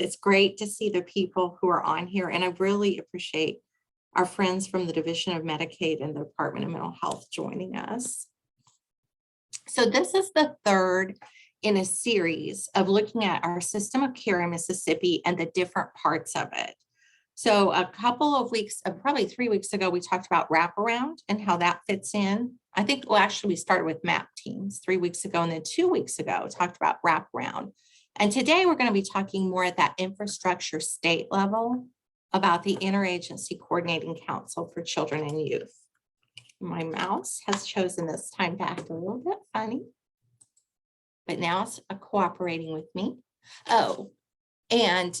It's great to see the people who are on here, and I really appreciate our friends from the Division of Medicaid and the Department of Mental Health joining us. So this is the third in a series of looking at our system of care in Mississippi and the different parts of it. So a couple of weeks, probably 3 weeks ago, we talked about wraparound and how that fits in. I think, well, actually we started with MAP teams 3 weeks ago, and then 2 weeks ago, talked about wraparound. And today we're going to be talking more at that infrastructure state level about the Interagency Coordinating Council for Children and Youth. My mouse has chosen this time to act a little bit funny, but now it's cooperating with me. Oh, and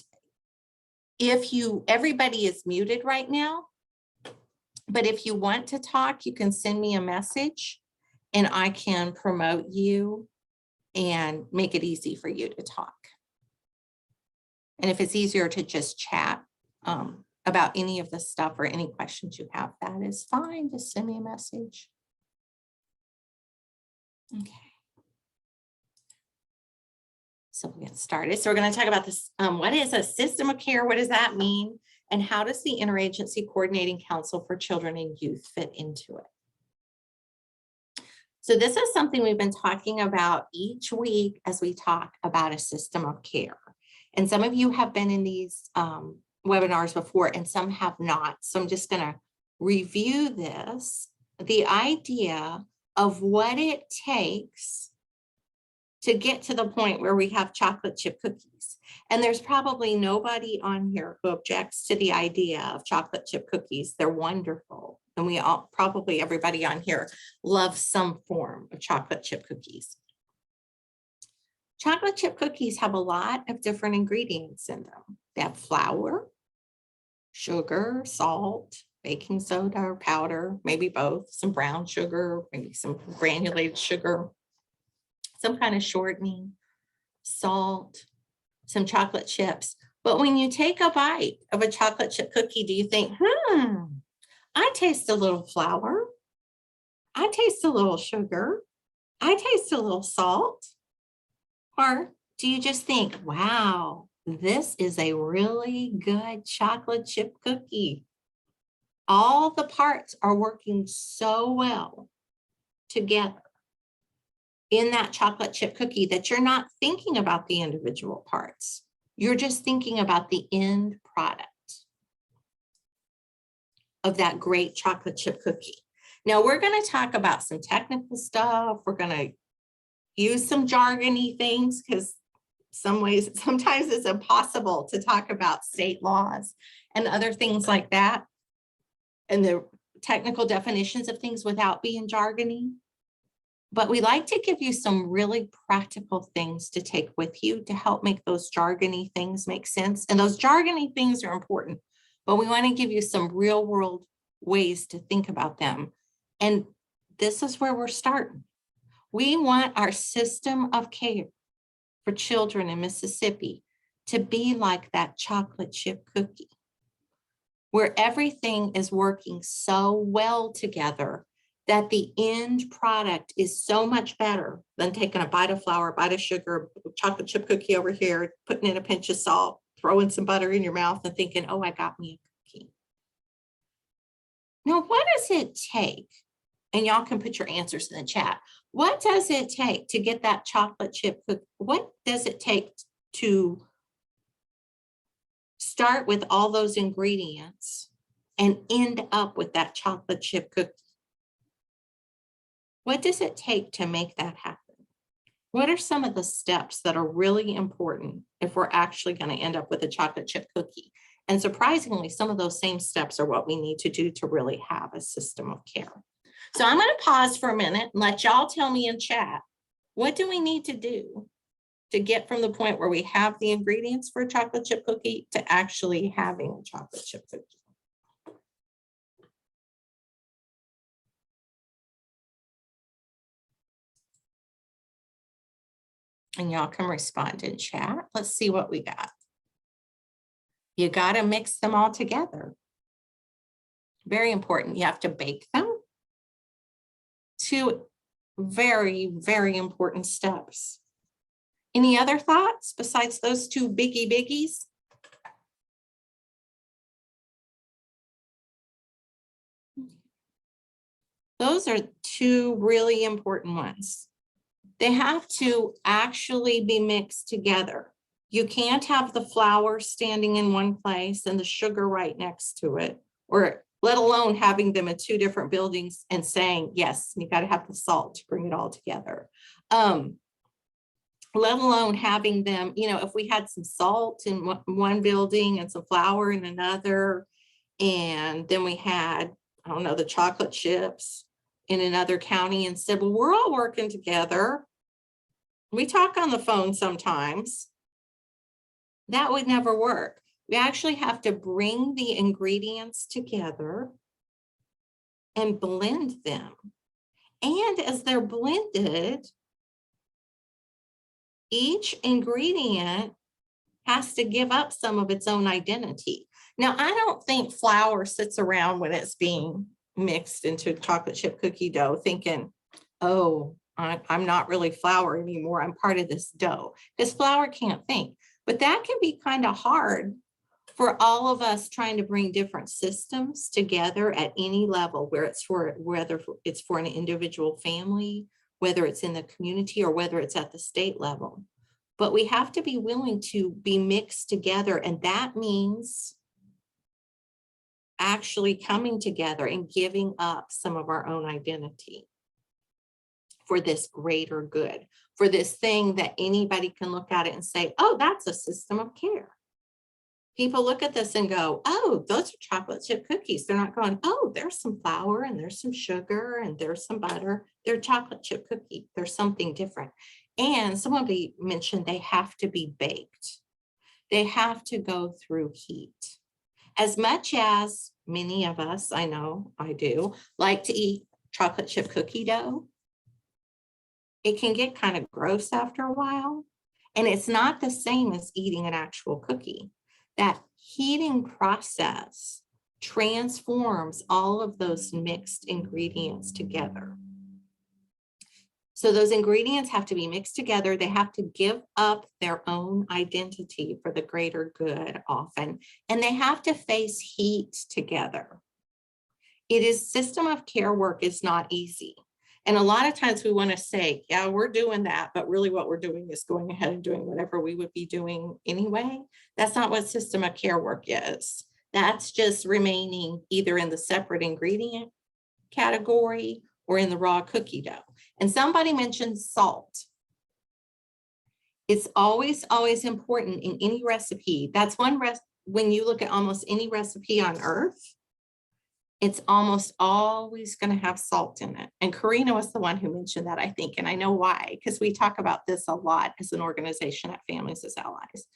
everybody is muted right now, but if you want to talk, you can send me a message and I can promote you and make it easy for you to talk. And if it's easier to just chat about any of this stuff or any questions you have, that is fine. Just send me a message. Okay. So we'll get started. So we're going to talk about this. What is a system of care? What does that mean? And how does the Interagency Coordinating Council for Children and Youth fit into it? So this is something we've been talking about each week as we talk about a system of care. And some of you have been in these webinars before and some have not. So I'm just going to review this, the idea of what it takes to get to the point where we have chocolate chip cookies. And there's probably nobody on here who objects to the idea of chocolate chip cookies. They're wonderful. And we all, probably everybody on here, loves some form of chocolate chip cookies. Chocolate chip cookies have a lot of different ingredients in them. They have flour, sugar, salt, baking soda or powder, maybe both, some brown sugar, maybe some granulated sugar, some kind of shortening, salt, some chocolate chips. But when you take a bite of a chocolate chip cookie, do you think, I taste a little flour, I taste a little sugar, I taste a little salt? Or do you just think, wow, this is a really good chocolate chip cookie? All the parts are working so well together in that chocolate chip cookie that you're not thinking about the individual parts. You're just thinking about the end product of that great chocolate chip cookie. Now we're going to talk about some technical stuff. We're going to use some jargony things because sometimes it's impossible to talk about state laws and other things like that and the technical definitions of things without being jargony. But we like to give you some really practical things to take with you to help make those jargony things make sense. And those jargony things are important, but we want to give you some real world ways to think about them. And this is where we're starting. We want our system of care for children in Mississippi to be like that chocolate chip cookie, where everything is working so well together that the end product is so much better than taking a bite of flour, a bite of sugar, chocolate chip cookie over here, putting in a pinch of salt, throwing some butter in your mouth and thinking, oh, I got me a cookie. Now, what does it take? And y'all can put your answers in the chat. What does it take to get that chocolate chip cookie? What does it take to start with all those ingredients and end up with that chocolate chip cookie? What does it take to make that happen? What are some of the steps that are really important if we're actually going to end up with a chocolate chip cookie? And surprisingly, some of those same steps are what we need to do to really have a system of care. So I'm going to pause for a minute and let y'all tell me in chat, what do we need to do to get from the point where we have the ingredients for a chocolate chip cookie to actually having a chocolate chip cookie? And y'all can respond in chat. Let's see what we got. You got to mix them all together. Very important. You have to bake them. Two very, very important steps. Any other thoughts besides those two biggies? Those are two really important ones. They have to actually be mixed together. You can't have the flour standing in one place and the sugar right next to it, or let alone having them in two different buildings and saying, yes, you got to have the salt to bring it all together. Let alone having them, you know, if we had some salt in one building and some flour in another, and then we had, I don't know, the chocolate chips in another county and said, well, we're all working together. We talk on the phone sometimes. That would never work. We actually have to bring the ingredients together and blend them. And as they're blended, each ingredient has to give up some of its own identity. Now, I don't think flour sits around when it's being mixed into chocolate chip cookie dough thinking, oh, I'm not really flour anymore. I'm part of this dough, because flour can't think. But that can be kind of hard for all of us trying to bring different systems together at any level, where it's for, whether it's for an individual family, whether it's in the community, or whether it's at the state level. But we have to be willing to be mixed together. And that means actually coming together and giving up some of our own identity for this greater good, for this thing that anybody can look at it and say, oh, that's a system of care. People look at this and go, oh, those are chocolate chip cookies. They're not going, oh, there's some flour and there's some sugar and there's some butter. They're chocolate chip cookie. There's something different. And somebody mentioned they have to be baked. They have to go through heat. As much as many of us, I know I do, like to eat chocolate chip cookie dough, it can get kind of gross after a while. And it's not the same as eating an actual cookie. That heating process transforms all of those mixed ingredients together. So those ingredients have to be mixed together. They have to give up their own identity for the greater good often, and they have to face heat together. It is system of care work is not easy. And a lot of times we want to say, yeah, we're doing that, but really what we're doing is going ahead and doing whatever we would be doing anyway. That's not what system of care work is. That's just remaining either in the separate ingredient category or in the raw cookie dough. And somebody mentioned salt. It's always, always important in any recipe. That's when you look at almost any recipe on earth, it's almost always going to have salt in it. And Karina was the one who mentioned that, I think, and I know why, because we talk about this a lot as an organization at Families as Allies.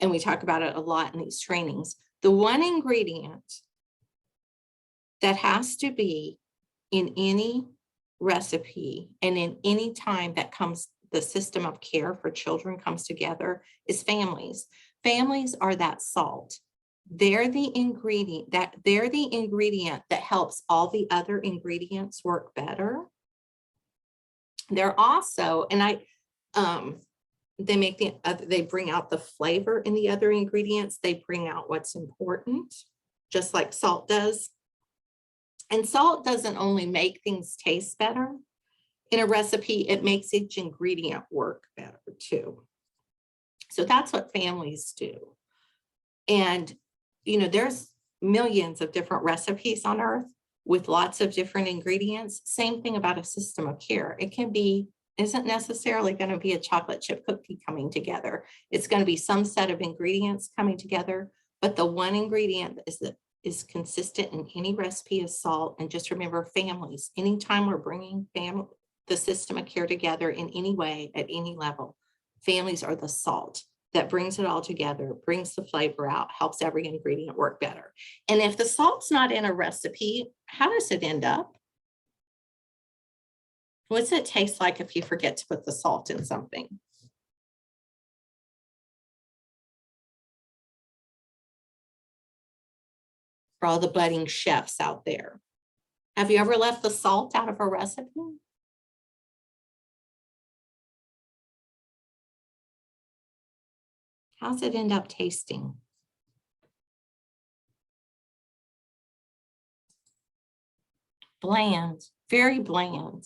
And we talk about it a lot in these trainings. The one ingredient that has to be in any recipe and in any time that comes, the system of care for children comes together, is families. Families are that salt. They're the ingredient that helps all the other ingredients work better. They're also, and they bring out the flavor in the other ingredients. They bring out what's important, just like salt does. And salt doesn't only make things taste better in a recipe, it makes each ingredient work better too. So that's what families do. And you know, there's millions of different recipes on earth with lots of different ingredients. Same thing about a system of care. It can be, isn't necessarily going to be a chocolate chip cookie coming together. It's going to be some set of ingredients coming together, but the one ingredient that is consistent in any recipe is salt. And just remember, families, anytime we're bringing the system of care together in any way, at any level, families are the salt that brings it all together, brings the flavor out, helps every ingredient work better. And if the salt's not in a recipe, how does it end up? What's it taste like if you forget to put the salt in something? For all the budding chefs out there, have you ever left the salt out of a recipe? How's it end up tasting? Bland, very bland.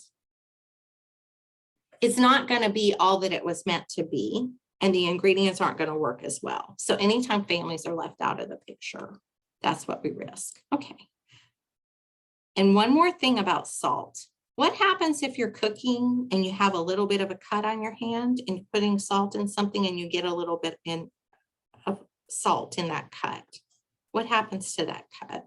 It's not going to be all that it was meant to be, and the ingredients aren't going to work as well. So anytime families are left out of the picture, that's what we risk. Okay. And one more thing about salt. What happens if you're cooking and you have a little bit of a cut on your hand and you're putting salt in something and you get a little bit of salt in that cut? What happens to that cut?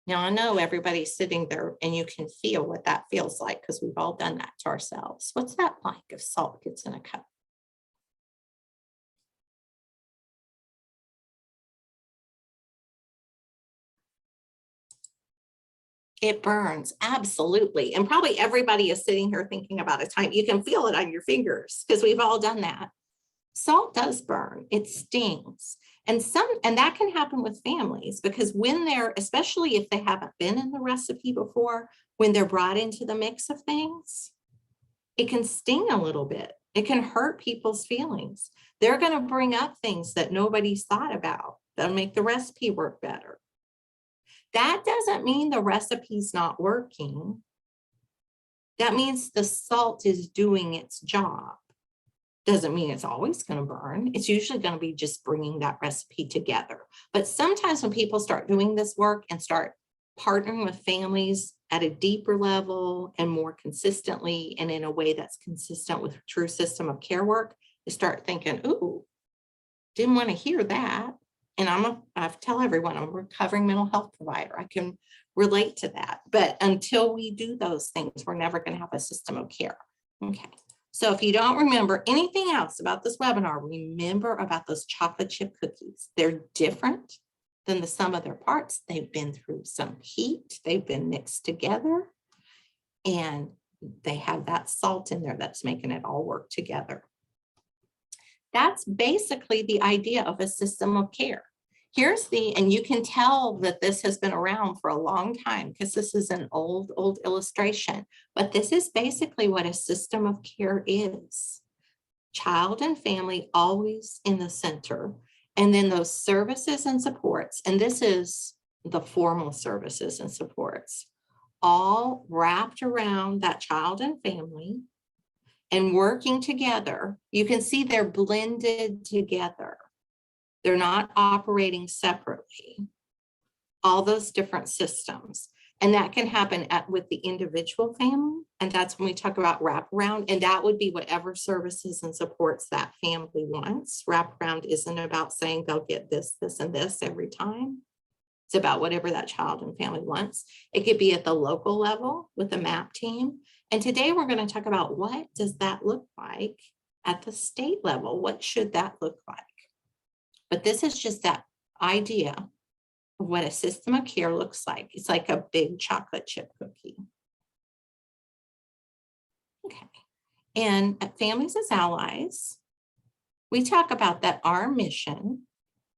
Now, I know everybody's sitting there and you can feel what that feels like because we've all done that to ourselves. What's that like if salt gets in a cut? It burns, absolutely. And probably everybody is sitting here thinking about a time. You can feel it on your fingers because we've all done that. Salt does burn, it stings. And that can happen with families because when they're, especially if they haven't been in the recipe before, when they're brought into the mix of things, it can sting a little bit. It can hurt people's feelings. They're going to bring up things that nobody's thought about that'll make the recipe work better. That doesn't mean the recipe's not working. That means the salt is doing its job. Doesn't mean it's always going to burn. It's usually going to be just bringing that recipe together. But sometimes when people start doing this work and start partnering with families at a deeper level and more consistently and in a way that's consistent with true system of care work, you start thinking, ooh, didn't want to hear that. And I tell everyone I'm a recovering mental health provider. I can relate to that. But until we do those things, we're never going to have a system of care. Okay. So if you don't remember anything else about this webinar, remember about those chocolate chip cookies. They're different than the sum of their parts. They've been through some heat. They've been mixed together. And they have that salt in there that's making it all work together. That's basically the idea of a system of care. And you can tell that this has been around for a long time because this is an old illustration, but this is basically what a system of care is. Child and family always in the center, and then those services and supports, and this is the formal services and supports, all wrapped around that child and family and working together. You can see they're blended together. They're not operating separately. All those different systems. And that can happen with the individual family. And that's when we talk about wraparound. And that would be whatever services and supports that family wants. Wraparound isn't about saying they'll get this, this, and this every time. It's about whatever that child and family wants. It could be at the local level with a MAP team. And today we're going to talk about what does that look like at the state level? What should that look like? But this is just that idea of what a system of care looks like. It's like a big chocolate chip cookie. Okay. And at Families as Allies, we talk about that our mission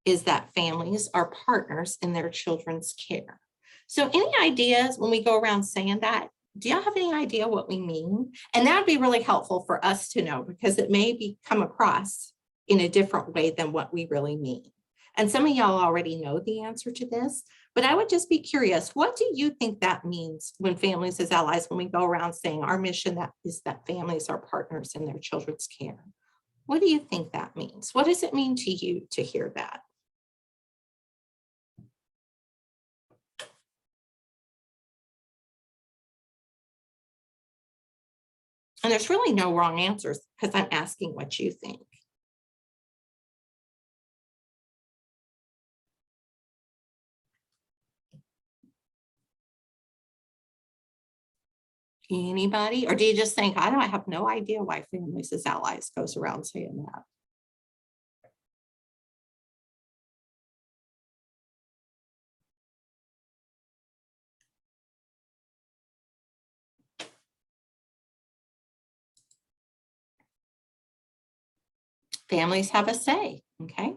is that families are partners in their children's care. So any ideas when we go around saying that? Do y'all have any idea what we mean? And that would be really helpful for us to know because it may come across in a different way than what we really mean. And some of y'all already know the answer to this, but I would just be curious, what do you think that means when Families as Allies, when we go around saying our mission is that families are partners in their children's care? What do you think that means? What does it mean to you to hear that? And there's really no wrong answers because I'm asking what you think. Anybody? Or do you just think, I have no idea why Families as Allies goes around saying that? Families have a say, okay?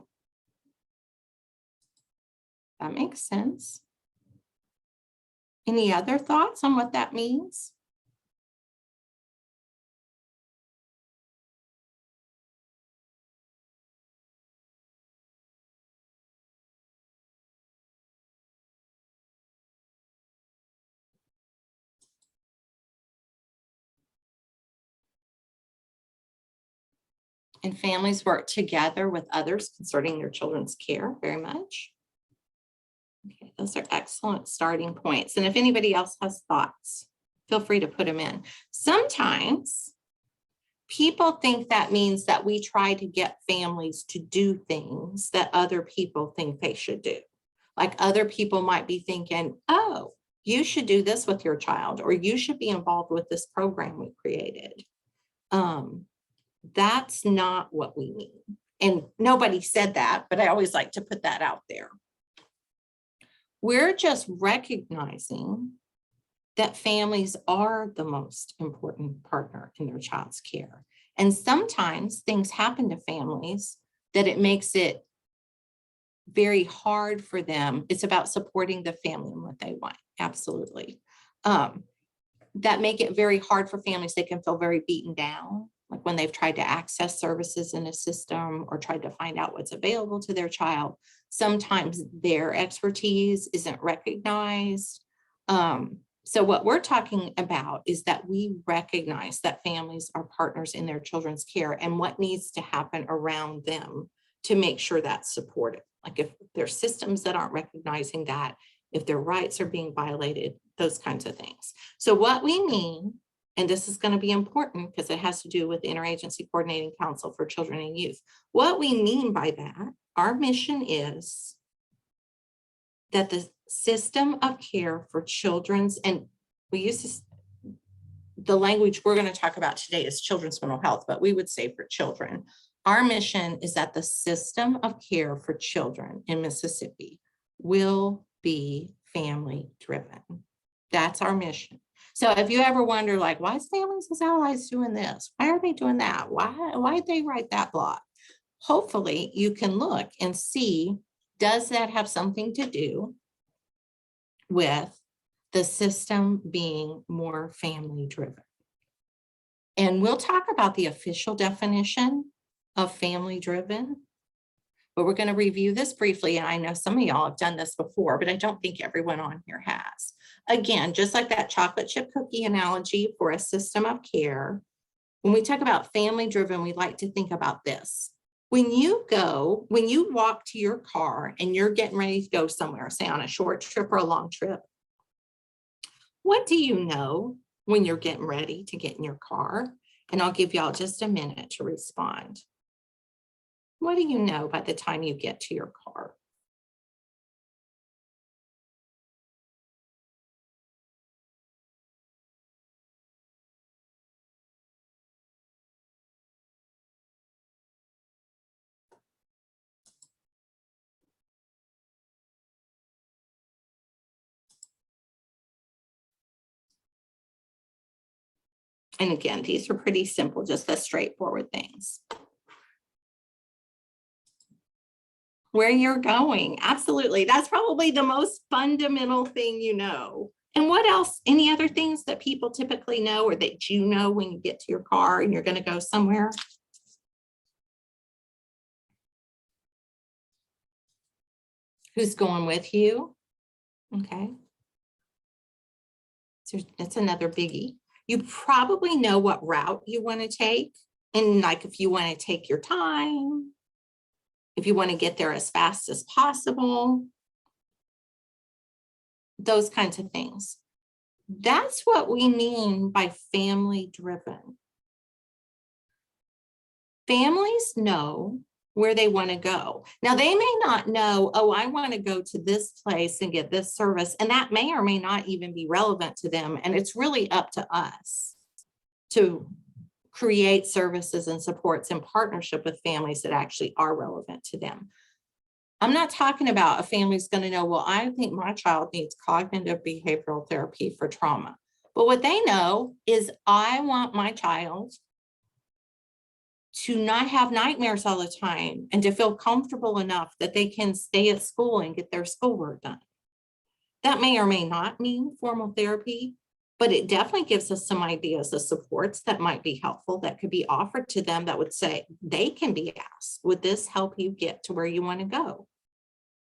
That makes sense. Any other thoughts on what that means? And families work together with others concerning their children's care very much. Okay, those are excellent starting points. And if anybody else has thoughts, feel free to put them in. Sometimes people think that means that we try to get families to do things that other people think they should do. Like other people might be thinking, oh, you should do this with your child, or you should be involved with this program we created. That's not what we mean. And nobody said that, but I always like to put that out there. We're just recognizing that families are the most important partner in their child's care. And sometimes things happen to families that it makes it very hard for them. It's about supporting the family and what they want. Absolutely. That make it very hard for families. They can feel very beaten down, like when they've tried to access services in a system or tried to find out what's available to their child. Sometimes their expertise isn't recognized. So what we're talking about is that we recognize that families are partners in their children's care and what needs to happen around them to make sure that's supported. Like if there's systems that aren't recognizing that, if their rights are being violated, those kinds of things. So what we mean, and this is going to be important because it has to do with the Interagency Coordinating Council for Children and Youth. What we mean by that, our mission is that the system of care for children's, and we use this, the language we're going to talk about today is children's mental health, but we would say for children. Our mission is that the system of care for children in Mississippi will be family driven. That's our mission. So if you ever wonder, like, why is Families as Allies doing this? Why are they doing that? Why did they write that blog? Hopefully you can look and see, does that have something to do with the system being more family driven? And we'll talk about the official definition of family driven, but we're going to review this briefly. And I know some of y'all have done this before, but I don't think everyone on here has. Again, just like that chocolate chip cookie analogy for a system of care, when we talk about family driven, we like to think about this. When you walk to your car and you're getting ready to go somewhere, say on a short trip or a long trip, what do you know when you're getting ready to get in your car? And I'll give y'all just a minute to respond. What do you know by the time you get to your car? And again, these are pretty simple, just the straightforward things. Where you're going, absolutely. That's probably the most fundamental thing you know. And what else? Any other things that people typically know or that you know when you get to your car and you're going to go somewhere? Who's going with you? Okay. So that's another biggie. You probably know what route you want to take. And like if you want to take your time, if you want to get there as fast as possible, those kinds of things. That's what we mean by family driven. Families know where they want to go. Now, they may not know, oh, I want to go to this place and get this service, and that may or may not even be relevant to them. And it's really up to us to create services and supports in partnership with families that actually are relevant to them. I'm not talking about a family's going to know, well, I think my child needs cognitive behavioral therapy for trauma. But what they know is I want my child to not have nightmares all the time and to feel comfortable enough that they can stay at school and get their schoolwork done. That may or may not mean formal therapy, but it definitely gives us some ideas of supports that might be helpful that could be offered to them that would say, they can be asked, would this help you get to where you want to go?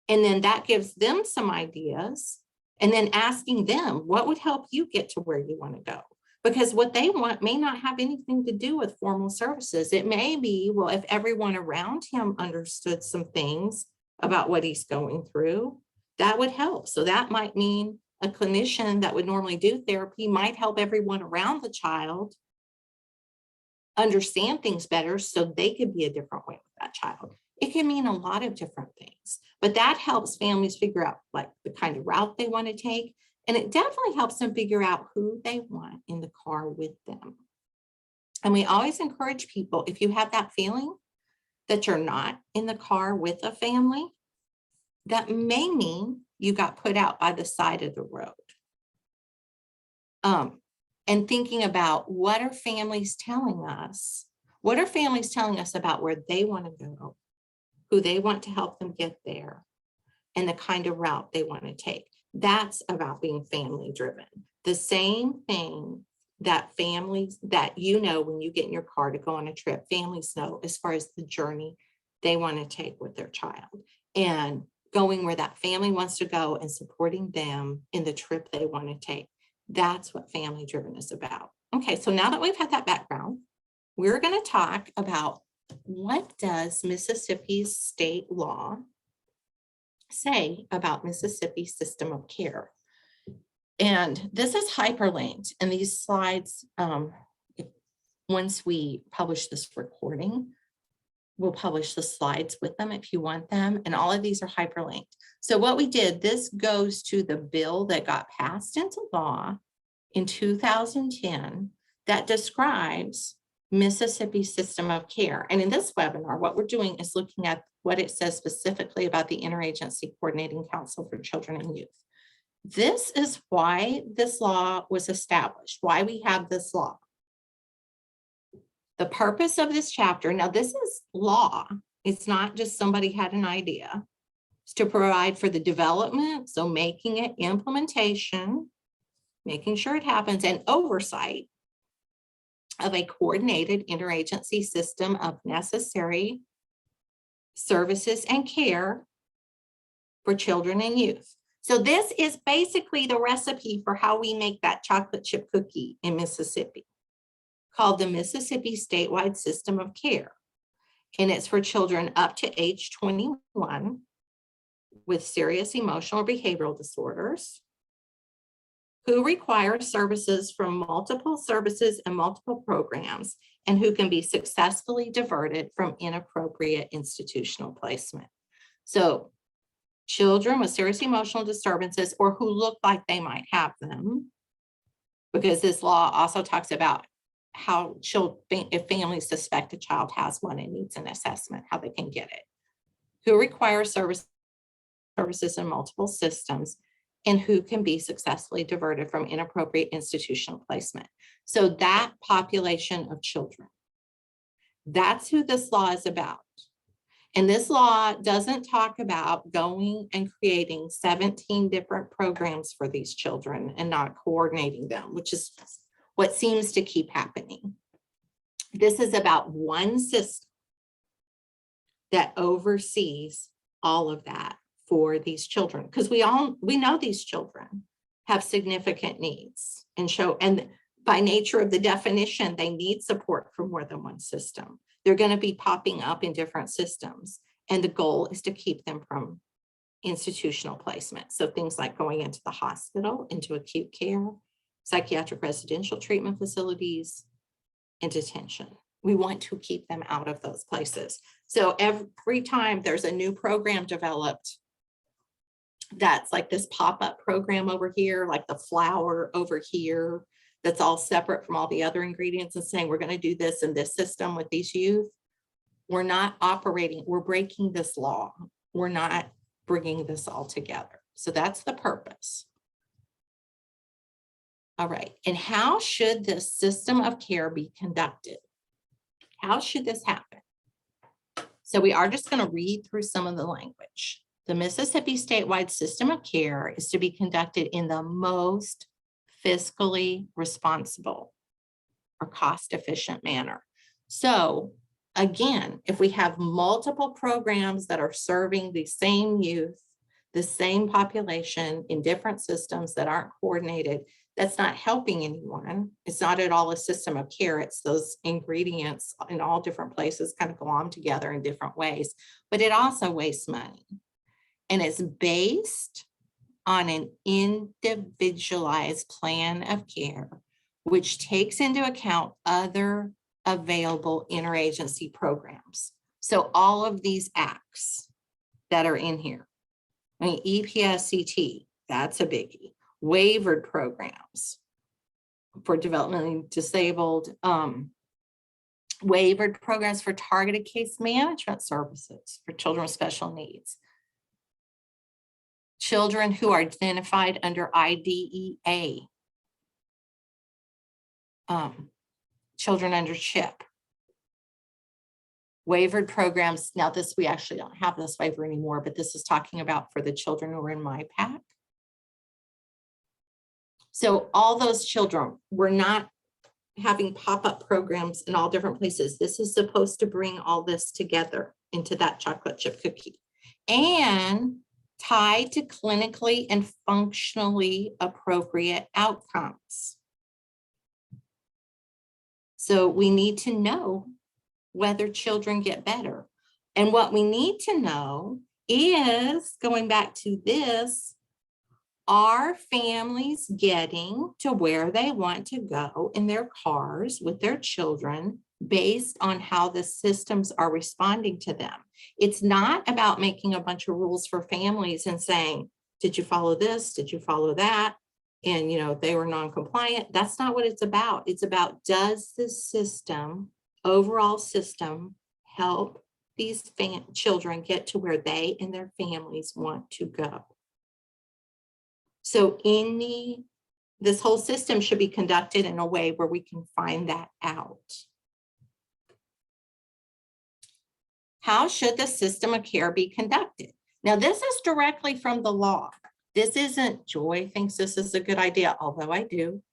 And then that gives them some ideas, and then asking them, what would help you get to where you want to go? Because what they want may not have anything to do with formal services. It may be, well, if everyone around him understood some things about what he's going through, that would help. So that might mean a clinician that would normally do therapy might help everyone around the child understand things better so they could be a different way with that child. It can mean a lot of different things, but that helps families figure out like the kind of route they want to take. And it definitely helps them figure out who they want in the car with them. And we always encourage people, if you have that feeling that you're not in the car with a family, that may mean you got put out by the side of the road. And thinking about what are families telling us? What are families telling us about where they want to go, who they want to help them get there, and the kind of route they want to take? That's about being family driven. The same thing that families that when you get in your car to go on a trip, families know as far as the journey they want to take with their child and going where that family wants to go and supporting them in the trip they want to take. That's what family driven is about. Okay, so now that we've had that background, we're going to talk about what does Mississippi's state law say about Mississippi's system of care. And this is hyperlinked, and these slides, once we publish this recording, we'll publish the slides with them if you want them, and all of these are hyperlinked. So what we did, this goes to the bill that got passed into law in 2010 that describes Mississippi's system of care. And in this webinar, what we're doing is looking at what it says specifically about the Interagency Coordinating Council for Children and Youth. This is why this law was established, why we have this law. The purpose of this chapter, now this is law, it's not just somebody had an idea, it's to provide for the development, so making it, implementation, making sure it happens, and oversight of a coordinated interagency system of necessary services and care for children and youth. So this is basically the recipe for how we make that chocolate chip cookie in Mississippi, called the Mississippi Statewide System of Care. And it's for children up to age 21 with serious emotional or behavioral disorders who require services from multiple services and multiple programs, and who can be successfully diverted from inappropriate institutional placement. So children with serious emotional disturbances or who look like they might have them, because this law also talks about how children, if families suspect a child has one and needs an assessment, how they can get it, who require services in multiple systems, and who can be successfully diverted from inappropriate institutional placement. So that population of children, that's who this law is about. And this law doesn't talk about going and creating 17 different programs for these children and not coordinating them, which is what seems to keep happening. This is about one system that oversees all of that for these children, because we know these children have significant needs and by nature of the definition, they need support from more than one system. They're going to be popping up in different systems, and the goal is to keep them from institutional placement. So things like going into the hospital, into acute care, psychiatric residential treatment facilities, and detention. We want to keep them out of those places. So every time there's a new program developed, that's like this pop-up program over here, like the flour over here, that's all separate from all the other ingredients, and saying we're going to do this in this system with these youth. We're not operating, we're breaking this law. We're not bringing this all together. So that's the purpose. All right, and how should this system of care be conducted? How should this happen? So we are just going to read through some of the language. The Mississippi statewide system of care is to be conducted in the most fiscally responsible or cost-efficient manner. So again, if we have multiple programs that are serving the same youth, the same population in different systems that aren't coordinated, that's not helping anyone. It's not at all a system of care. It's those ingredients in all different places kind of glom together in different ways, but it also wastes money. And it's based on an individualized plan of care, which takes into account other available interagency programs. So all of these acts that are in here, I mean, EPSCT, that's a biggie. Waivered programs for developmentally disabled, waivered programs for targeted case management services for children with special needs, children who are identified under IDEA, children under CHIP, waivered programs. Now this, we actually don't have this waiver anymore, but this is talking about for the children who are in my pack. So all those children, we're not having pop-up programs in all different places. This is supposed to bring all this together into that chocolate chip cookie and tied to clinically and functionally appropriate outcomes. So we need to know whether children get better. And what we need to know is, going back to this, are families getting to where they want to go in their cars with their children based on how the systems are responding to them? It's not about making a bunch of rules for families and saying, did you follow this? Did you follow that? And, you know, they were non-compliant. That's not what it's about. It's about, does the system, overall system, help these children get to where they and their families want to go? So this whole system should be conducted in a way where we can find that out. How should the system of care be conducted? Now, this is directly from the law. This isn't Joy thinks this is a good idea, although I do,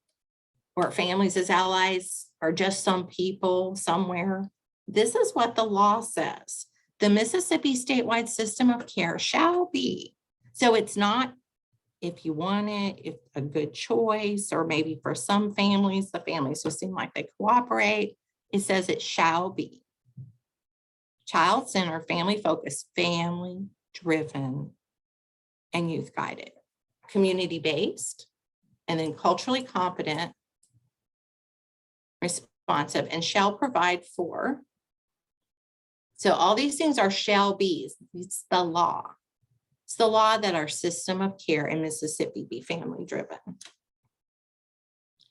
or families as allies, or just some people somewhere. This is what the law says. The Mississippi statewide system of care shall be. So it's not if you want it, if a good choice, or maybe for some families, the families who seem like they cooperate, it says it shall be child-centered, family-focused, family-driven, and youth-guided, community-based, and then culturally competent, responsive, and shall provide for. So all these things are shall be's. It's the law. It's the law that our system of care in Mississippi be family driven.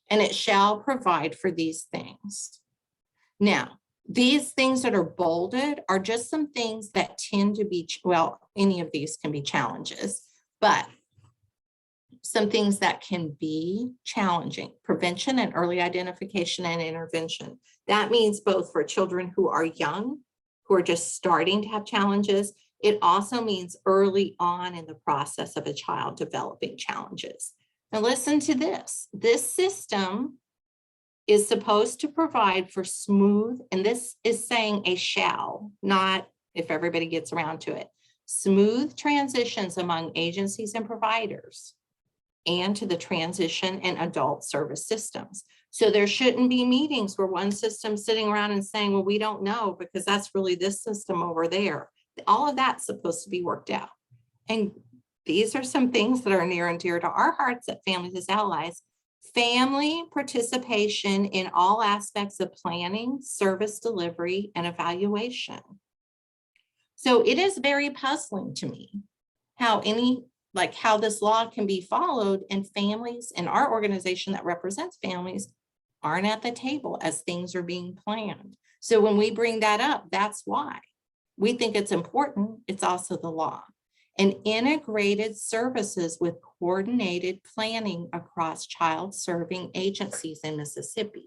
And it shall provide for these things. Now, these things that are bolded are just some things that tend to be, well, any of these can be challenges, but some things that can be challenging: prevention and early identification and intervention. That means both for children who are young, who are just starting to have challenges. It also means early on in the process of a child developing challenges. Now listen to this. This system is supposed to provide for smooth, and this is saying a shall, not if everybody gets around to it, smooth transitions among agencies and providers, and to the transition and adult service systems. So there shouldn't be meetings where one system's sitting around and saying, well, we don't know because that's really this system over there. All of that's supposed to be worked out. And these are some things that are near and dear to our hearts at Families as Allies. Family participation in all aspects of planning, service delivery, and evaluation. So it is very puzzling to me how how this law can be followed and families in our organization that represents families aren't at the table as things are being planned. So when we bring that up, that's why. We think it's important. It's also the law. And integrated services with coordinated planning across child serving agencies in Mississippi.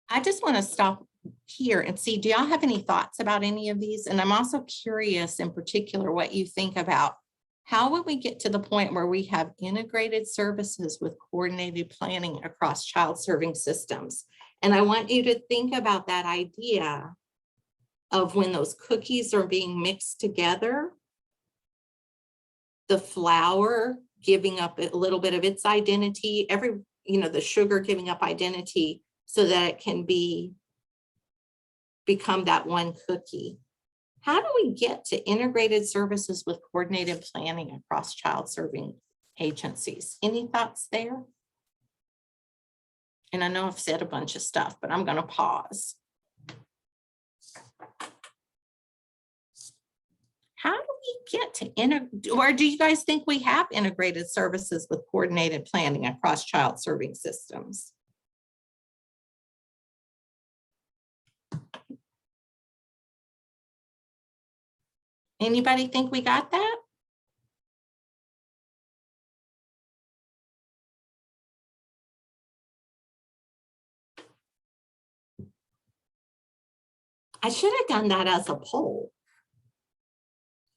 I just want to stop here and see, do y'all have any thoughts about any of these? And I'm also curious in particular what you think about how would we get to the point where we have integrated services with coordinated planning across child serving systems? And I want you to think about that idea of when those cookies are being mixed together, the flour giving up a little bit of its identity, the sugar giving up identity so that it can become that one cookie. How do we get to integrated services with coordinated planning across child serving agencies? Any thoughts there? And I know I've said a bunch of stuff, but I'm going to pause. How do we get to or do you guys think we have integrated services with coordinated planning across child serving systems? Anybody think we got that? I should have done that as a poll.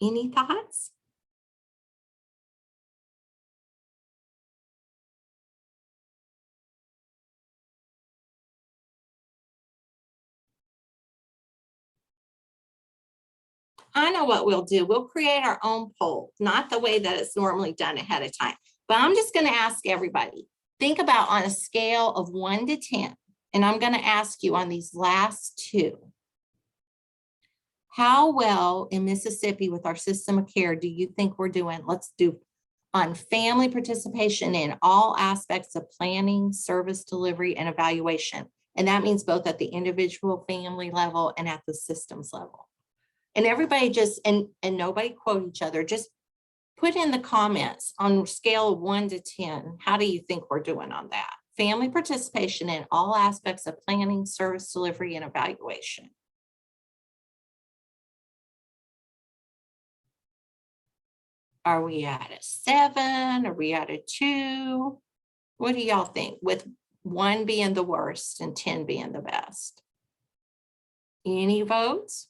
Any thoughts? I know what we'll do. We'll create our own poll, not the way that it's normally done ahead of time. But I'm just going to ask everybody, think about on a scale of 1 to 10, and I'm going to ask you on these last two. How well in Mississippi with our system of care do you think we're doing? Let's do on family participation in all aspects of planning, service delivery, and evaluation. And that means both at the individual family level and at the systems level. And everybody just, and nobody quote each other, just put in the comments on a scale of 1 to 10, how do you think we're doing on that? Family participation in all aspects of planning, service delivery, and evaluation. Are we at a 7? Are we at a 2? What do y'all think? With 1 being the worst and 10 being the best. Any votes?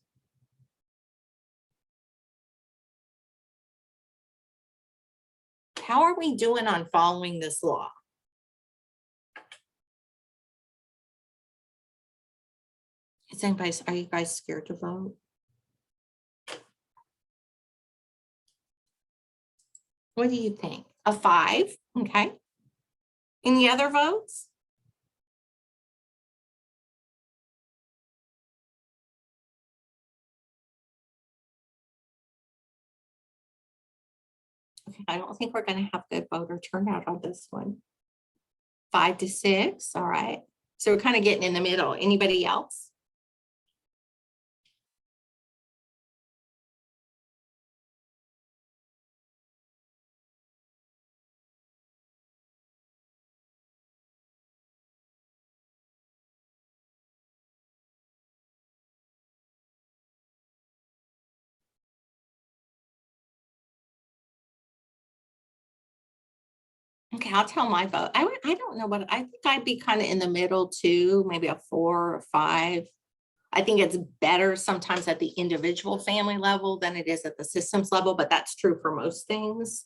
How are we doing on following this law? Are you guys scared to vote? What do you think? A 5, okay. Any other votes? Okay, I don't think we're going to have good voter turnout on this one. 5 to 6, all right. So we're kind of getting in the middle. Anybody else? Okay, I'll tell my vote. I don't know what, I think I'd be kind of in the middle too, maybe a 4 or 5. I think it's better sometimes at the individual family level than it is at the systems level, but that's true for most things.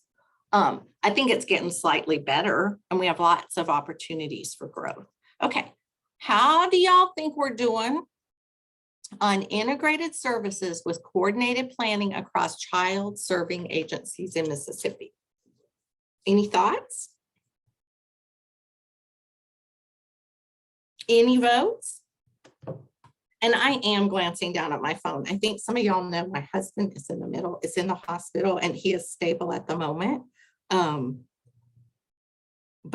I think it's getting slightly better and we have lots of opportunities for growth. Okay, how do y'all think we're doing on integrated services with coordinated planning across child serving agencies in Mississippi? Any thoughts? Any votes? And I am glancing down at my phone. I think some of y'all know my husband is in the middle, is in the hospital and he is stable at the moment. But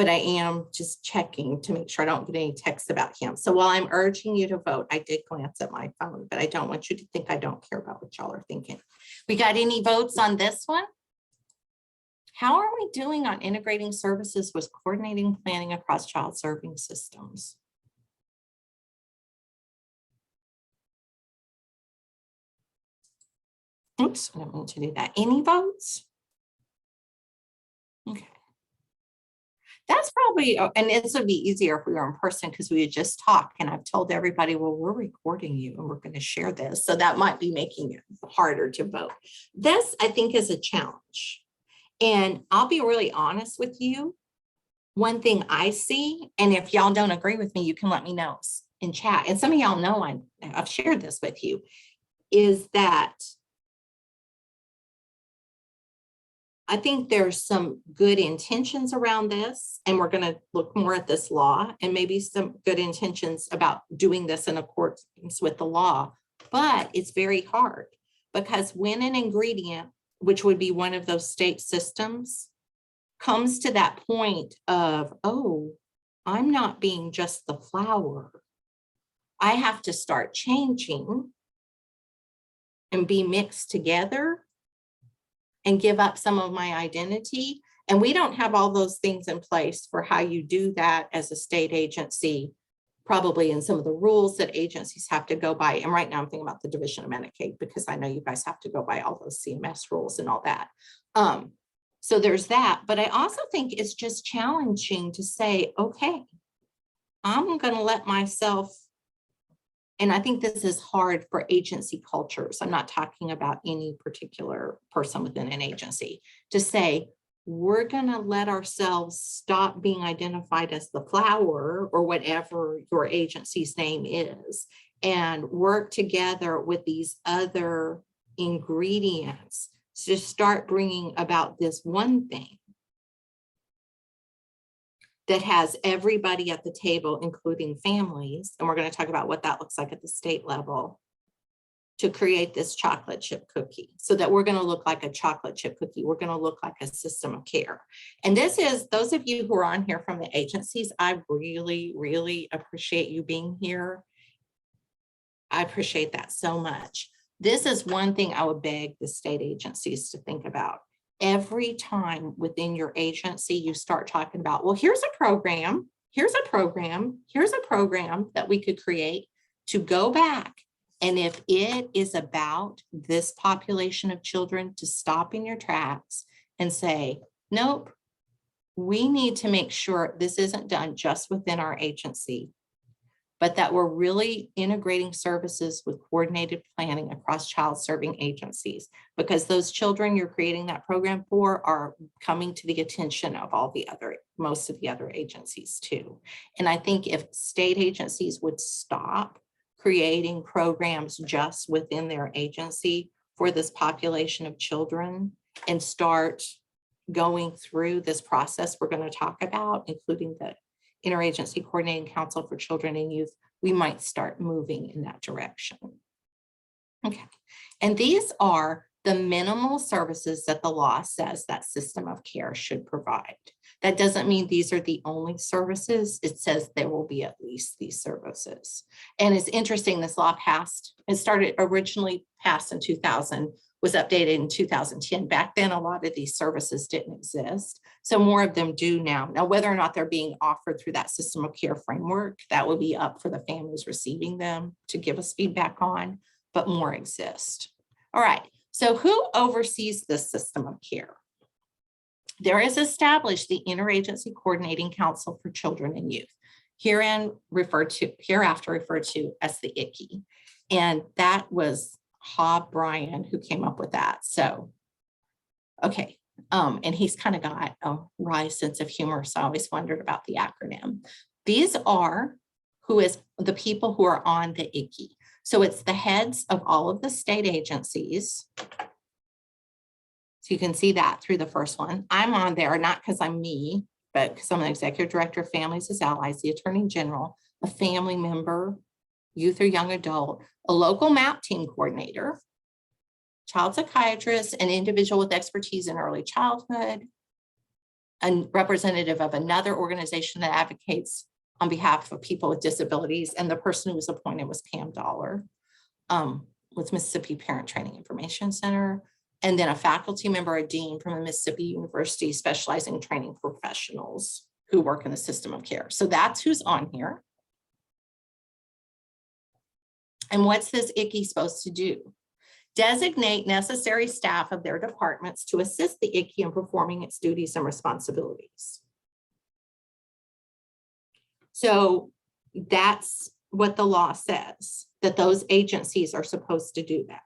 I am just checking to make sure I don't get any texts about him. So while I'm urging you to vote, I did glance at my phone, but I don't want you to think I don't care about what y'all are thinking. We got any votes on this one? How are we doing on integrating services with coordinating planning across child serving systems? Oops, I don't mean to do that. Any votes? Okay. That's probably, and this would be easier if we were in person because we would just talk. And I've told everybody, well, we're recording you and we're going to share this. So that might be making it harder to vote. This, I think, is a challenge. And I'll be really honest with you. One thing I see, and if y'all don't agree with me, you can let me know in chat. And some of y'all know I've shared this with you, is that I think there's some good intentions around this, and we're going to look more at this law and maybe some good intentions about doing this in accordance with the law. But it's very hard because when an ingredient, which would be one of those state systems, comes to that point of, oh, I'm not being just the flour, I have to start changing and be mixed together and give up some of my identity. And we don't have all those things in place for how you do that as a state agency, probably in some of the rules that agencies have to go by. And right now I'm thinking about the Division of Medicaid, because I know you guys have to go by all those CMS rules and all that. So there's that, but I also think it's just challenging to say, okay, I'm going to let myself, and I think this is hard for agency cultures. I'm not talking about any particular person within an agency, to say, we're going to let ourselves stop being identified as the flower or whatever your agency's name is, and work together with these other ingredients to start bringing about this one thing that has everybody at the table, including families. And we're going to talk about what that looks like at the state level, to create this chocolate chip cookie, so that we're going to look like a chocolate chip cookie. We're going to look like a system of care. And this is, those of you who are on here from the agencies, I really, really appreciate you being here. I appreciate that so much. This is one thing I would beg the state agencies to think about. Every time within your agency, you start talking about, well, here's a program, here's a program, here's a program that we could create, to go back. And if it is about this population of children, to stop in your tracks and say, nope, we need to make sure this isn't done just within our agency, but that we're really integrating services with coordinated planning across child serving agencies, because those children you're creating that program for are coming to the attention of all the other, most of the other agencies too. And I think if state agencies would stop creating programs just within their agency for this population of children and start going through this process we're going to talk about, including the Interagency Coordinating Council for Children and Youth, we might start moving in that direction. Okay, and these are the minimal services that the law says that system of care should provide. That doesn't mean these are the only services. It says there will be at least these services. And it's interesting, this law passed, it started originally passed in 2000, was updated in 2010. Back then, a lot of these services didn't exist. So more of them do now. Now, whether or not they're being offered through that system of care framework, that will be up for the families receiving them to give us feedback on, but more exist. All right, so who oversees this system of care? There is established the Interagency Coordinating Council for Children and Youth, hereafter referred to as the ICCY. And that was Hogge Bryan who came up with that. So, okay. And he's kind of got a wry sense of humor. So I always wondered about the acronym. These are who is the people who are on the ICCY. So it's the heads of all of the state agencies. So you can see that through the first one. I'm on there, not because I'm me, but because I'm the Executive Director of Families as Allies, the Attorney General, a family member, youth or young adult, a local MAP team coordinator, child psychiatrist, an individual with expertise in early childhood, a representative of another organization that advocates on behalf of people with disabilities. And the person who was appointed was Pam Dollar with Mississippi Parent Training Information Center, and then a faculty member, a dean from a Mississippi University specializing in training professionals who work in the system of care. So that's who's on here. And what's this ICCY supposed to do? Designate necessary staff of their departments to assist the ICCY in performing its duties and responsibilities. So that's what the law says, that those agencies are supposed to do that.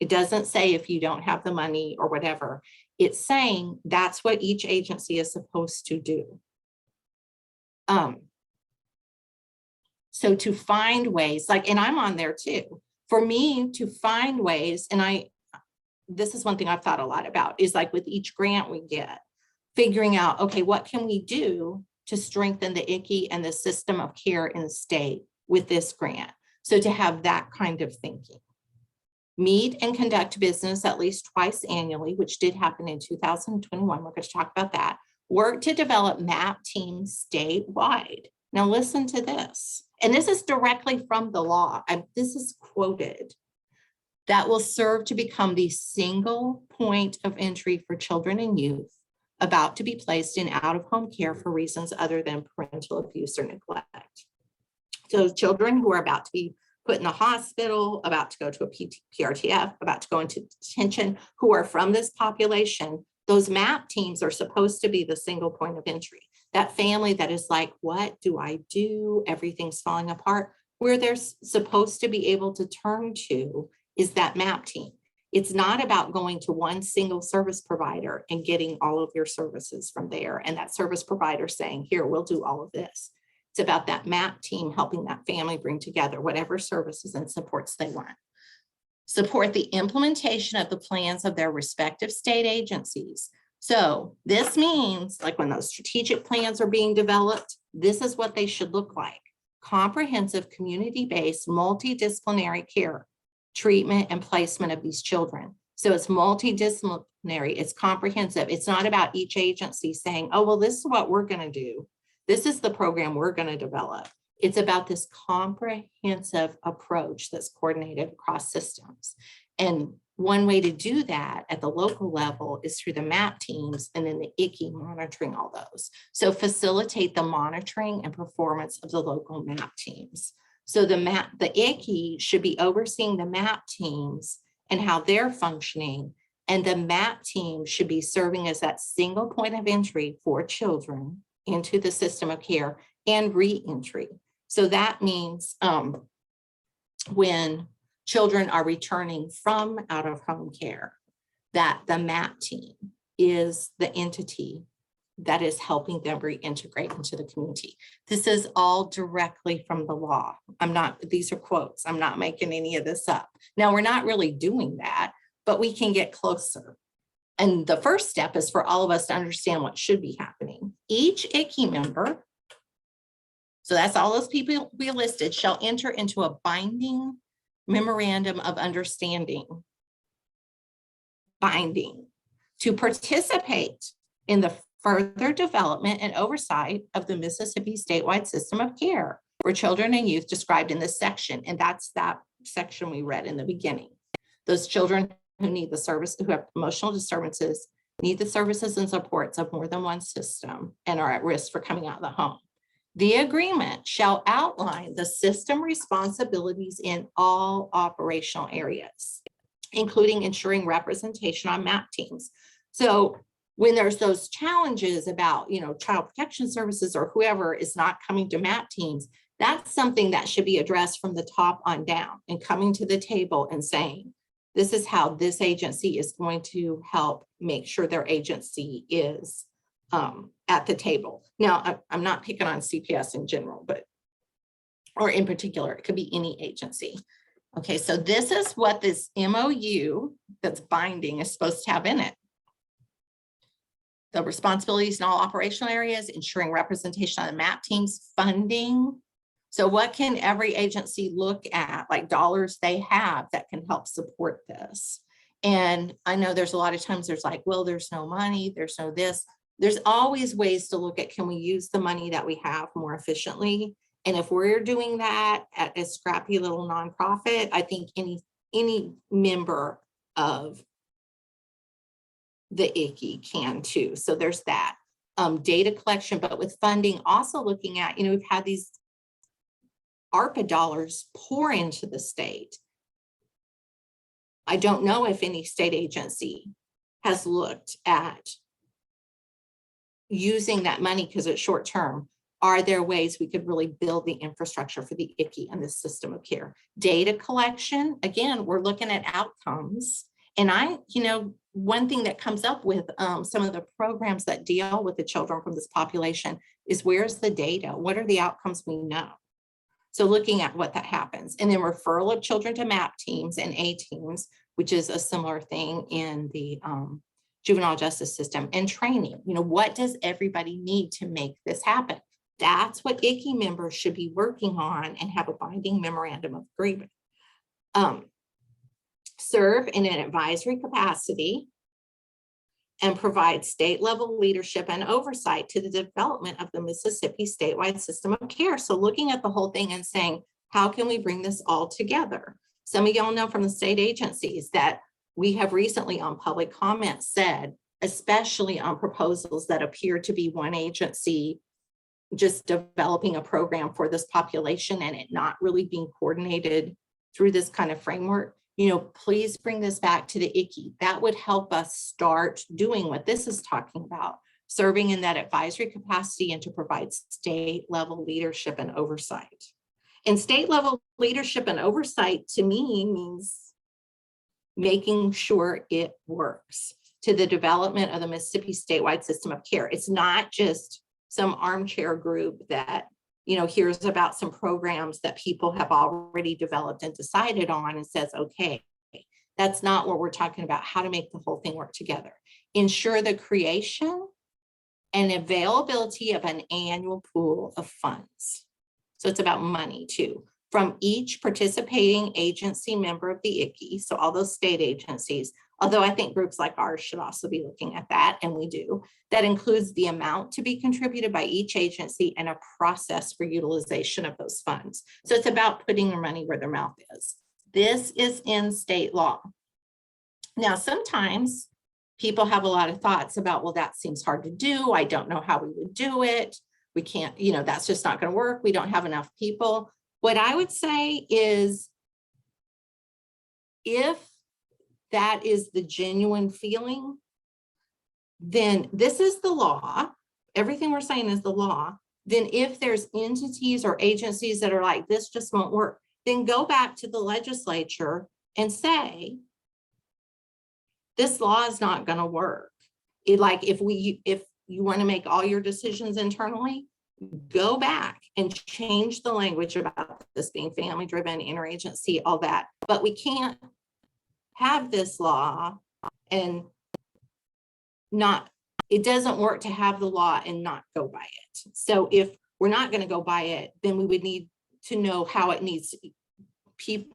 It doesn't say if you don't have the money or whatever. It's saying that's what each agency is supposed to do. So to find ways, like, and I'm on there too, for me to find ways, and this is one thing I've thought a lot about, is like with each grant we get, figuring out, okay, what can we do to strengthen the ICKY and the system of care in the state with this grant? So to have that kind of thinking. Meet and conduct business at least twice annually, which did happen in 2021. We're going to talk about that. Work to develop MAP teams statewide. Now listen to this. And this is directly from the law. This is quoted. That will serve to become the single point of entry for children and youth about to be placed in out-of-home care for reasons other than parental abuse or neglect. So children who are about to be put in the hospital, about to go to a PRTF, about to go into detention, who are from this population, those MAP teams are supposed to be the single point of entry. That family that is like, what do I do? Everything's falling apart. Where they're supposed to be able to turn to is that MAP team. It's not about going to one single service provider and getting all of your services from there, and that service provider saying, here, we'll do all of this. It's about that MAP team helping that family bring together whatever services and supports they want. Support the implementation of the plans of their respective state agencies. So this means, like when those strategic plans are being developed, this is what they should look like. Comprehensive, community-based, multidisciplinary care, treatment, and placement of these children. So it's multidisciplinary, it's comprehensive. It's not about each agency saying, oh, well, this is what we're going to do. This is the program we're going to develop. It's about this comprehensive approach that's coordinated across systems. And one way to do that at the local level is through the MAP teams and then the ICKY monitoring all those. So facilitate the monitoring and performance of the local MAP teams. So the ICKY should be overseeing the MAP teams and how they're functioning. And the MAP team should be serving as that single point of entry for children into the system of care and re-entry. So that means when children are returning from out-of-home care, that the MAP team is the entity that is helping them reintegrate into the community. This is all directly from the law. These are quotes. I'm not making any of this up. Now, we're not really doing that, but we can get closer. And the first step is for all of us to understand what should be happening. Each ICKY member, so that's all those people we listed, shall enter into a binding memorandum of understanding, to participate in the further development and oversight of the Mississippi statewide system of care for children and youth described in this section. And that's that section we read in the beginning. Those children who need the service, who have emotional disturbances, need the services and supports of more than one system and are at risk for coming out of the home. The agreement shall outline the system responsibilities in all operational areas, including ensuring representation on MAP teams. So when there's those challenges about, child protection services or whoever is not coming to MAP teams, that's something that should be addressed from the top on down and coming to the table and saying, this is how this agency is going to help make sure their agency is at the table. Now, I'm not picking on CPS in general, or in particular, it could be any agency. Okay, so this is what this MOU that's binding is supposed to have in it. The responsibilities in all operational areas, ensuring representation on the MAP teams, funding. So what can every agency look at, like dollars they have that can help support this? And I know there's a lot of times there's like, well, there's no money, there's no this. There's always ways to look at, can we use the money that we have more efficiently? And if we're doing that at a scrappy little nonprofit, I think any member of the ICKY can too. So there's that data collection, but with funding, also looking at, we've had these ARPA dollars pour into the state. I don't know if any state agency has looked at using that money because it's short term. Are there ways we could really build the infrastructure for the ICKY and the system of care? Data collection, again, we're looking at outcomes. And one thing that comes up with some of the programs that deal with the children from this population is, where's the data? What are the outcomes we know? So looking at what that happens, and then referral of children to MAP teams and A teams, which is a similar thing in the juvenile justice system, and training. What does everybody need to make this happen? That's what ICCY members should be working on and have a binding memorandum of agreement. Serve in an advisory capacity and provide state level leadership and oversight to the development of the Mississippi statewide system of care. So looking at the whole thing and saying, how can we bring this all together? Some of y'all know from the state agencies that we have recently on public comment said, especially on proposals that appear to be one agency just developing a program for this population and it not really being coordinated through this kind of framework, please bring this back to the ICCY. That would help us start doing what this is talking about, serving in that advisory capacity and to provide state level leadership and oversight. And state level leadership and oversight to me means making sure it works to the development of the Mississippi statewide system of care. It's not just some armchair group that hears about some programs that people have already developed and decided on and says, okay, that's not what we're talking about, how to make the whole thing work together. Ensure the creation and availability of an annual pool of funds. So it's about money too, from each participating agency member of the ICCY, so all those state agencies, although I think groups like ours should also be looking at that, and we do. That includes the amount to be contributed by each agency and a process for utilization of those funds. So it's about putting their money where their mouth is. This is in state law. Now, sometimes people have a lot of thoughts about, well, that seems hard to do. I don't know how we would do it. We can't, that's just not going to work. We don't have enough people. What I would say is, if that is the genuine feeling, then this is the law. Everything we're saying is the law. Then if there's entities or agencies that are like, this just won't work, then go back to the legislature and say, this law is not going to work. If you want to make all your decisions internally, go back and change the language about this being family driven, interagency, all that. But we can't have this law and it doesn't work to have the law and not go by it. So if we're not going to go by it, then we would need to know how it needs to be.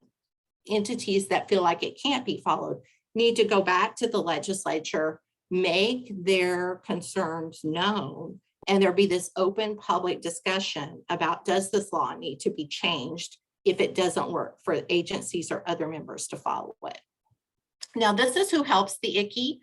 Entities that feel like it can't be followed need to go back to the legislature, make their concerns known, and there'll be this open public discussion about, does this law need to be changed if it doesn't work for agencies or other members to follow it. Now, this is who helps the ICCY.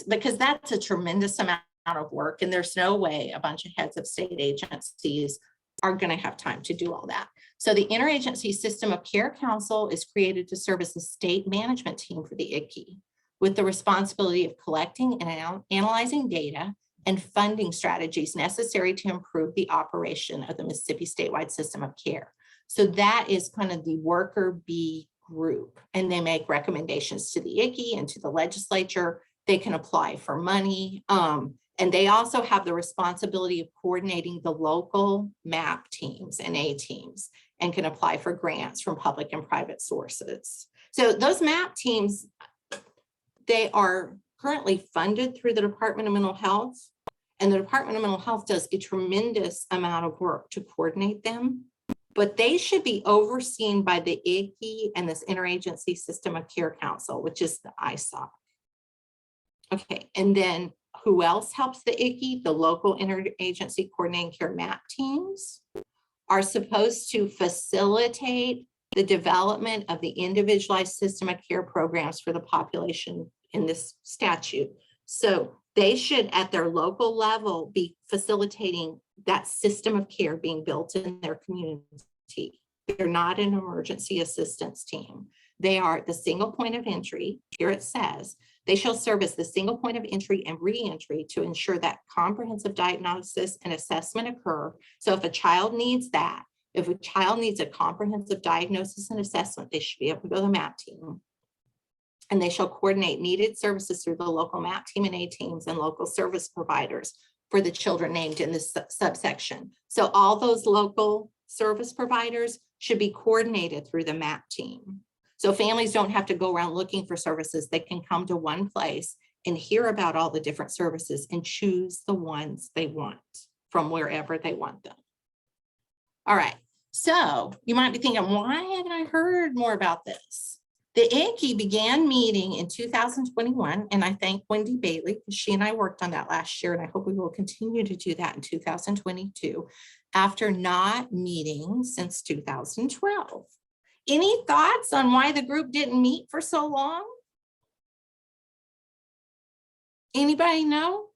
Because that's a tremendous amount of work, and there's no way a bunch of heads of state agencies are going to have time to do all that. So the Interagency System of Care Council is created to serve as a state management team for the ICCY, with the responsibility of collecting and analyzing data and funding strategies necessary to improve the operation of the Mississippi statewide system of care. So that is kind of the worker bee group, and they make recommendations to the ICCY and to the legislature. They can apply for money. And they also have the responsibility of coordinating the local MAP teams and A teams, and can apply for grants from public and private sources. So those MAP teams, they are currently funded through the Department of Mental Health, and the Department of Mental Health does a tremendous amount of work to coordinate them, but they should be overseen by the ICCY and this Interagency System of Care Council, which is the ISOC. Okay, and then who else helps the ICCY? The local Interagency Coordinating Care MAP teams are supposed to facilitate the development of the individualized system of care programs for the population in this statute. So they should, at their local level, be facilitating that system of care being built in their community. They're not an emergency assistance team. They are the single point of entry. Here it says, they shall serve as the single point of entry and re-entry to ensure that comprehensive diagnosis and assessment occur. So if a child needs that, if a child needs a comprehensive diagnosis and assessment, they should be able to go to the MAP team. And they shall coordinate needed services through the local MAP team and A teams and local service providers for the children named in this subsection. So all those local service providers should be coordinated through the MAP team. So families don't have to go around looking for services. They can come to one place and hear about all the different services and choose the ones they want from wherever they want them. All right, so you might be thinking, why haven't I heard more about this? The ICCE began meeting in 2021, and I thank Wendy Bailey because she and I worked on that last year, and I hope we will continue to do that in 2022 after not meeting since 2012. Any thoughts on why the group didn't meet for so long? Anybody know?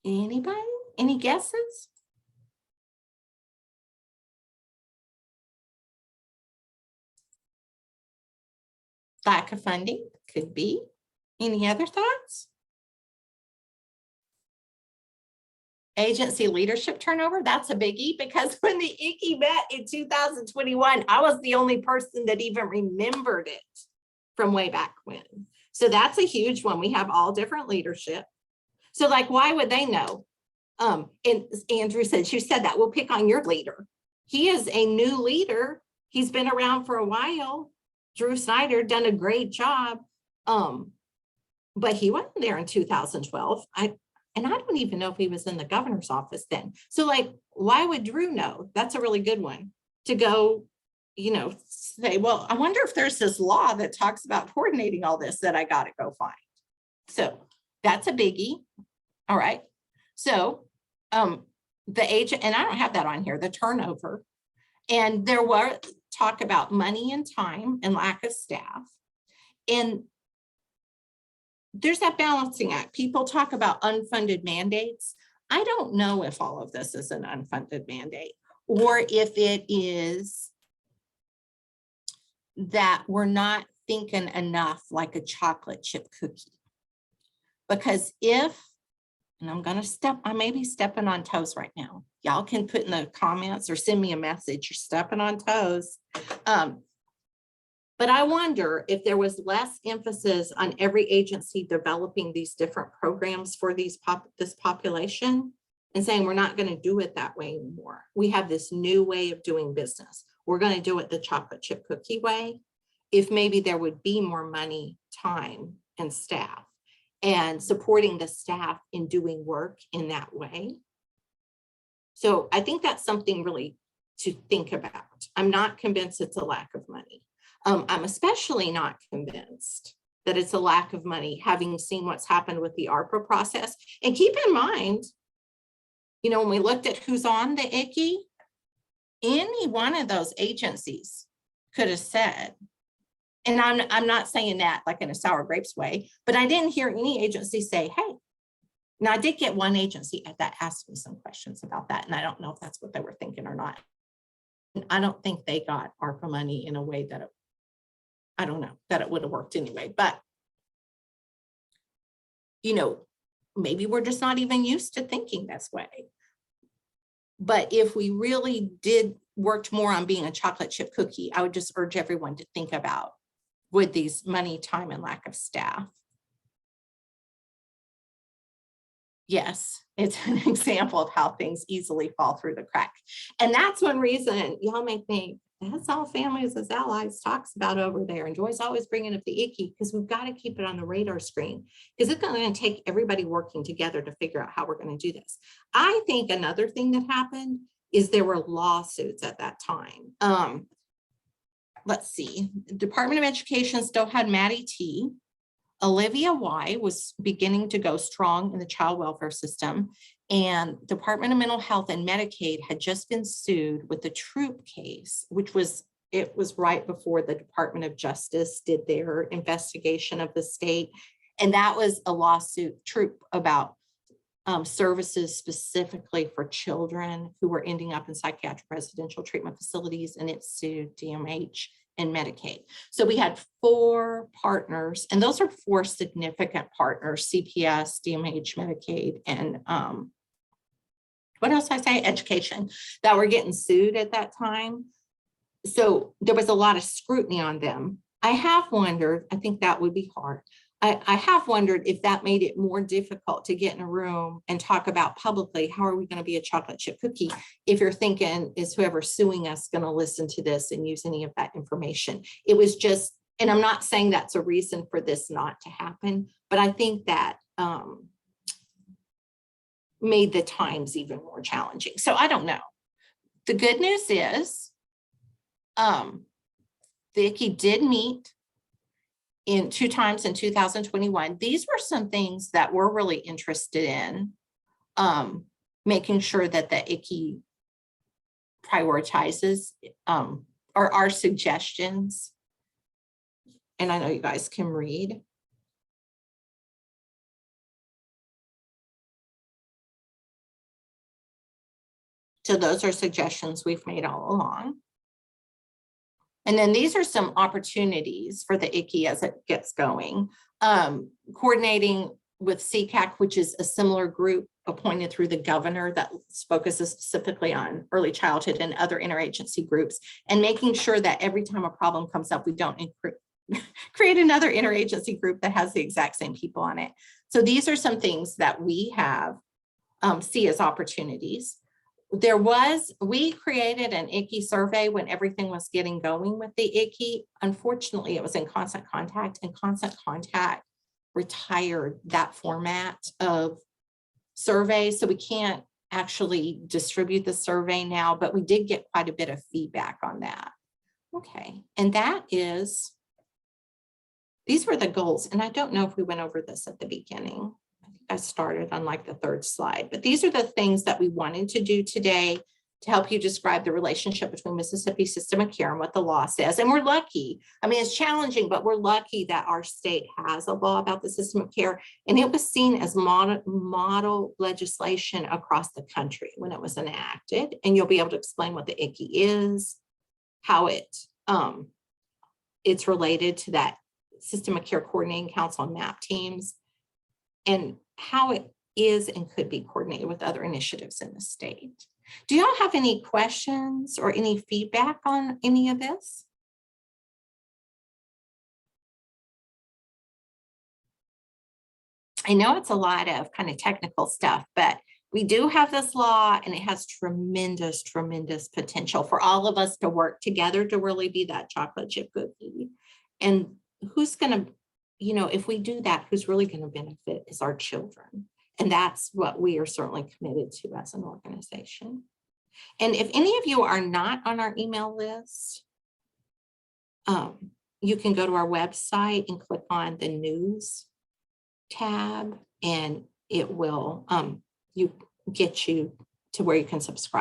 Anybody? Any guesses? Lack of funding, could be. Any other thoughts? Agency leadership turnover, that's a biggie, because when the ICCE met in 2021, I was the only person that even remembered it from way back when. So that's a huge one. We have all different leadership. So like, why would they know? And Andrew said, you said that, we'll pick on your leader. He is a new leader. He's been around for a while. Drew Snyder done a great job. But he wasn't there in 2012. And I don't even know if he was in the governor's office then. So like, why would Drew know? That's a really good one to go, say, well, I wonder if there's this law that talks about coordinating all this that I got to go find. So that's a biggie. All right. So the agent, and I don't have that on here, the turnover. And there were talk about money and time and lack of staff. And there's that balancing act. People talk about unfunded mandates. I don't know if all of this is an unfunded mandate or if it is that we're not thinking enough like a chocolate chip cookie. Because if, and I may be stepping on toes right now. Y'all can put in the comments or send me a message, you're stepping on toes. But I wonder if there was less emphasis on every agency developing these different programs for this population and saying, we're not going to do it that way anymore. We have this new way of doing business. We're going to do it the chocolate chip cookie way. If maybe there would be more money, time, and staff, and supporting the staff in doing work in that way. So I think that's something really to think about. I'm not convinced it's a lack of money. I'm especially not convinced that it's a lack of money, having seen what's happened with the ARPA process. And keep in mind, when we looked at who's on the ICCE, any one of those agencies could have said, and I'm not saying that like in a sour grapes way, but I didn't hear any agency say, hey. Now I did get one agency that asked me some questions about that, and I don't know if that's what they were thinking or not. I don't think they got ARPA money in a way that I don't know that it would have worked anyway, but maybe we're just not even used to thinking this way. But if we really worked more on being a chocolate chip cookie, I would just urge everyone to think about with these money, time, and lack of staff. Yes, it's an example of how things easily fall through the crack. And that's one reason y'all may think, that's all Families as Allies talks about over there. And Joy's always bringing up the ICCE because we've got to keep it on the radar screen because it's going to take everybody working together to figure out how we're going to do this. I think another thing that happened is there were lawsuits at that time. Let's see, the Department of Education still had Maddie T. Olivia Y was beginning to go strong in the child welfare system, and Department of Mental Health and Medicaid had just been sued with the Troop case, which was right before the Department of Justice did their investigation of the state. And that was a lawsuit, Troop, about services specifically for children who were ending up in psychiatric residential treatment facilities, and it sued DMH and Medicaid. So we had 4 partners, and those are 4 significant partners: CPS, DMH, Medicaid, and what else I say? Education, that were getting sued at that time. So there was a lot of scrutiny on them. I have wondered, I think that would be hard. I have wondered if that made it more difficult to get in a room and talk about publicly, how are we going to be a chocolate chip cookie? If you're thinking, is whoever's suing us going to listen to this and use any of that information? It was just, and I'm not saying that's a reason for this not to happen, but I think that made the times even more challenging. So I don't know. The good news is the ICCY did meet in 2 times in 2021. These were some things that we're really interested in, making sure that the ICCY prioritizes or our suggestions. And I know you guys can read. So those are suggestions we've made all along. And then these are some opportunities for the ICCY as it gets going. Coordinating with CCAC, which is a similar group appointed through the governor that focuses specifically on early childhood and other interagency groups, and making sure that every time a problem comes up, we don't create another interagency group that has the exact same people on it. So these are some things that we have see as opportunities. We created an ICCY survey when everything was getting going with the ICCY. Unfortunately, it was in Constant Contact, and Constant Contact retired that format of survey. So we can't actually distribute the survey now, but we did get quite a bit of feedback on that. Okay, and these were the goals. And I don't know if we went over this at the beginning. I started on like the 3rd slide, but these are the things that we wanted to do today to help you describe the relationship between Mississippi system of care and what the law says. And we're lucky. I mean, it's challenging, but we're lucky that our state has a law about the system of care, and it was seen as model legislation across the country when it was enacted. And you'll be able to explain what the ICCY is, how it's related to that System of Care Coordinating Council and MAP teams, and how it is and could be coordinated with other initiatives in the state. Do y'all have any questions or any feedback on any of this? I know it's a lot of kind of technical stuff, but we do have this law, and it has tremendous, tremendous potential for all of us to work together to really be that chocolate chip cookie. And who's going to, if we do that, who's really going to benefit is our children. And that's what we are certainly committed to as an organization. And if any of you are not on our email list, you can go to our website and click on the news tab, and it will get you to where you can subscribe.